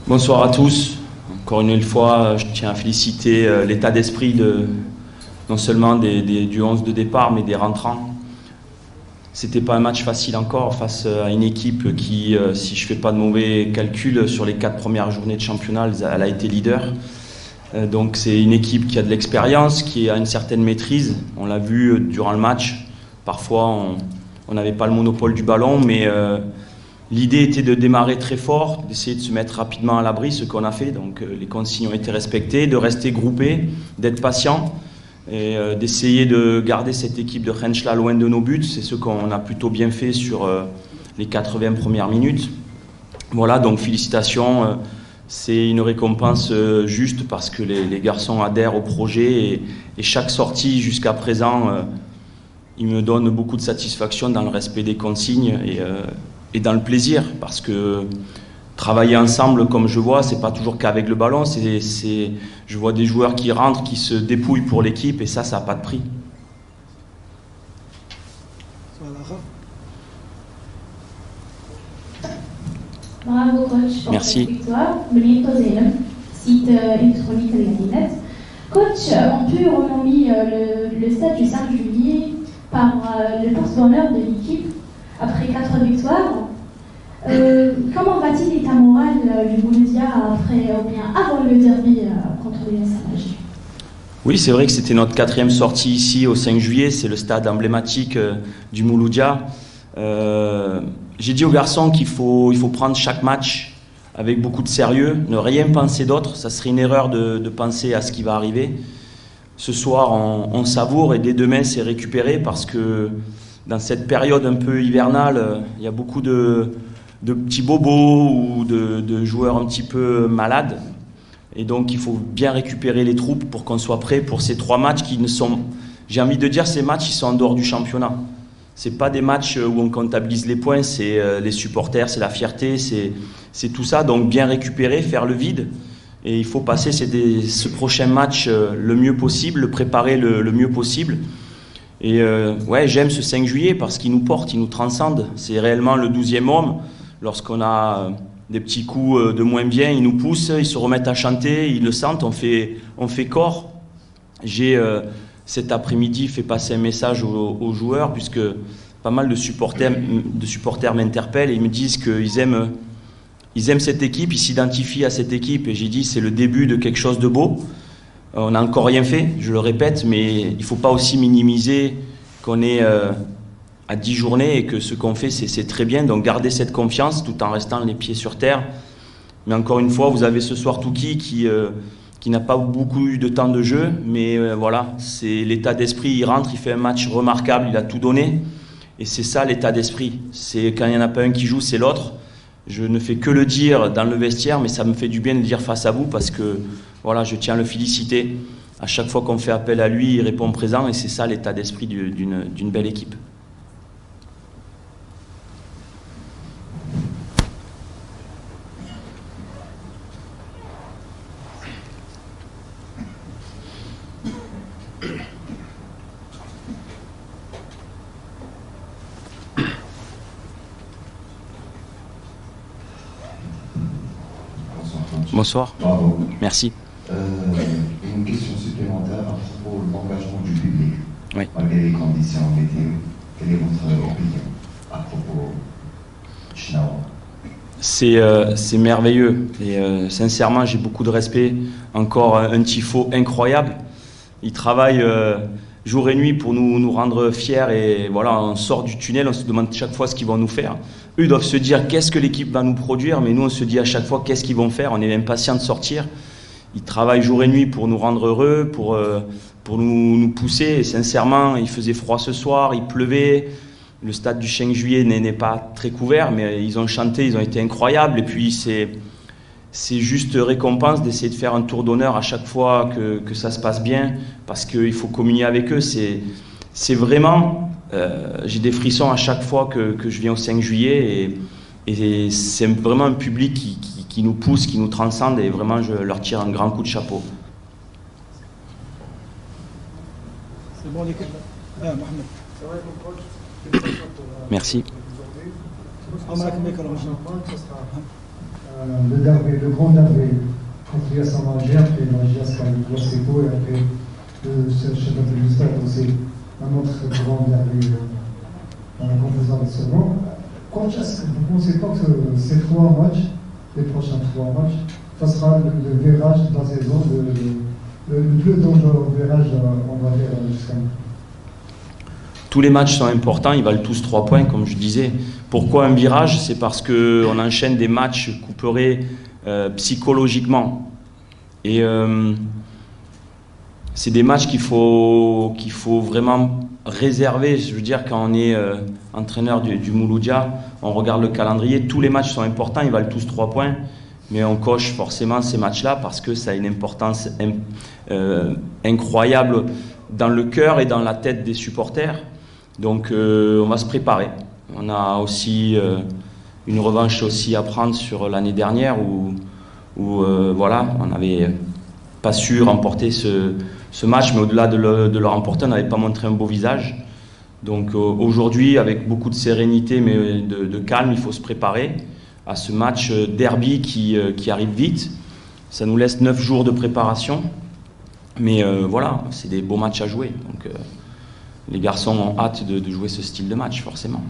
Bonsoir à tous. Encore une fois, je tiens à féliciter l'état d'esprit non seulement du 11 de départ, mais des rentrants. C'était pas un match facile encore face à une équipe qui, si je fais pas de mauvais calculs, sur les 4 premières journées de championnat, elle a été leader. Donc c'est une équipe qui a de l'expérience, qui a une certaine maîtrise. On l'a vu durant le match. Parfois, on n'avait pas le monopole du ballon, mais l'idée était de démarrer très fort, d'essayer de se mettre rapidement à l'abri, ce qu'on a fait. Donc les consignes ont été respectées, de rester groupé, d'être patient et d'essayer de garder cette équipe de Rentschler loin de nos buts. C'est ce qu'on a plutôt bien fait sur les 80 premières minutes. Voilà, donc félicitations. C'est une récompense juste parce que les garçons adhèrent au projet et chaque sortie jusqu'à présent, il me donne beaucoup de satisfaction dans le respect des consignes et dans le plaisir, parce que travailler ensemble, comme je vois, c'est pas toujours qu'avec le ballon. Je vois des joueurs qui rentrent, qui se dépouillent pour l'équipe, et ça n'a pas de prix. Bravo coach. Merci. Victoire. Site électronique Net. Coach, on peut renommer le stade du 5 juillet par le porte-bonheur de l'équipe après 4 victoires. Comment va-t-il l'état moral du Mouloudia avant le derby contre les SMH? Oui, c'est vrai que c'était notre 4e sortie ici au 5 juillet. C'est le stade emblématique du Mouloudia. J'ai dit aux garçons qu'il faut prendre chaque match avec beaucoup de sérieux, ne rien penser d'autre. Ça serait une erreur de penser à ce qui va arriver. Ce soir, on savoure et dès demain, c'est récupéré parce que dans cette période un peu hivernale, il y a beaucoup de petits bobos ou de joueurs un petit peu malades. Et donc, il faut bien récupérer les troupes pour qu'on soit prêt pour ces 3 matchs qui ne sont... J'ai envie de dire, ces matchs, ils sont en dehors du championnat. C'est pas des matchs où on comptabilise les points, c'est les supporters, c'est la fierté, c'est tout ça. Donc, bien récupérer, faire le vide. Et il faut passer ce prochain match le mieux possible, le préparer le mieux possible. Et ouais, j'aime ce 5 juillet parce qu'il nous porte, il nous transcende. C'est réellement le 12e homme. Lorsqu'on a des petits coups de moins bien, ils nous poussent, ils se remettent à chanter, ils le sentent, on fait corps. J'ai cet après-midi fait passer un message aux joueurs, puisque pas mal de supporters m'interpellent et ils me disent qu'ils aiment cette équipe, ils s'identifient à cette équipe. Et j'ai dit, c'est le début de quelque chose de beau. On n'a encore rien fait, je le répète, mais il ne faut pas aussi minimiser qu'on est à 10 journées et que ce qu'on fait, c'est très bien. Donc garder cette confiance tout en restant les pieds sur terre. Mais encore une fois, vous avez ce soir Touki qui n'a pas beaucoup eu de temps de jeu, mais voilà, c'est l'état d'esprit, il rentre, il fait un match remarquable, il a tout donné. Et c'est ça l'état d'esprit. C'est quand il n'y en a pas un qui joue, c'est l'autre. Je ne fais que le dire dans le vestiaire, mais ça me fait du bien de le dire face à vous parce que voilà, je tiens à le féliciter. À chaque fois qu'on fait appel à lui, il répond présent et c'est ça l'état d'esprit d'une belle équipe. Bonsoir. Bravo. Merci. Une question supplémentaire à propos de l'engagement du public. Oui. Malgré les conditions météo, quelle est votre opinion à propos de Schnaua? C'est merveilleux et sincèrement j'ai beaucoup de respect. Encore un tifo incroyable. Il travaille jour et nuit pour nous rendre fiers et voilà, on sort du tunnel, on se demande chaque fois ce qu'ils vont nous faire. Eux doivent se dire qu'est-ce que l'équipe va nous produire, mais nous on se dit à chaque fois qu'est-ce qu'ils vont faire. On est impatient de sortir. Ils travaillent jour et nuit pour nous rendre heureux, pour nous pousser. Et sincèrement, il faisait froid ce soir, il pleuvait. Le stade du 5 juillet n'est pas très couvert, mais ils ont chanté, ils ont été incroyables. Et puis c'est juste récompense d'essayer de faire un tour d'honneur à chaque fois que ça se passe bien, parce qu'il faut communier avec eux. C'est vraiment, j'ai des frissons à chaque fois que je viens au 5 juillet et c'est vraiment un public qui nous pousse, qui nous transcende et vraiment je leur tire un grand coup de chapeau. C'est bon l'équipe. Mohamed. Merci. le grand derby contre Yassam Alger, après l'Alger sera le Classico et après le championnat du stade aussi, un autre grand derby dans la composante second. Coach, est-ce que vous ne pensez pas que ces 3 matchs, les prochains 3 matchs, ça sera le virage de la saison, le plus dangereux virage, on va dire, jusqu'à maintenant? Tous les matchs sont importants, ils valent tous 3 points, comme je disais. Pourquoi un virage? C'est parce qu'on enchaîne des matchs couperés psychologiquement. Et c'est des matchs qu'il faut vraiment réserver. Je veux dire, quand on est entraîneur du Mouloudia, on regarde le calendrier, tous les matchs sont importants, ils valent tous 3 points. Mais on coche forcément ces matchs-là parce que ça a une importance incroyable dans le cœur et dans la tête des supporters. Donc on va se préparer. On a aussi une revanche aussi à prendre sur l'année dernière où voilà, on n'avait pas su remporter ce match, mais au-delà de le remporter, on n'avait pas montré un beau visage. Donc aujourd'hui, avec beaucoup de sérénité mais de calme, il faut se préparer à ce match derby qui arrive vite. Ça nous laisse 9 jours de préparation, mais voilà, c'est des beaux matchs à jouer. Donc les garçons ont hâte de jouer ce style de match, forcément.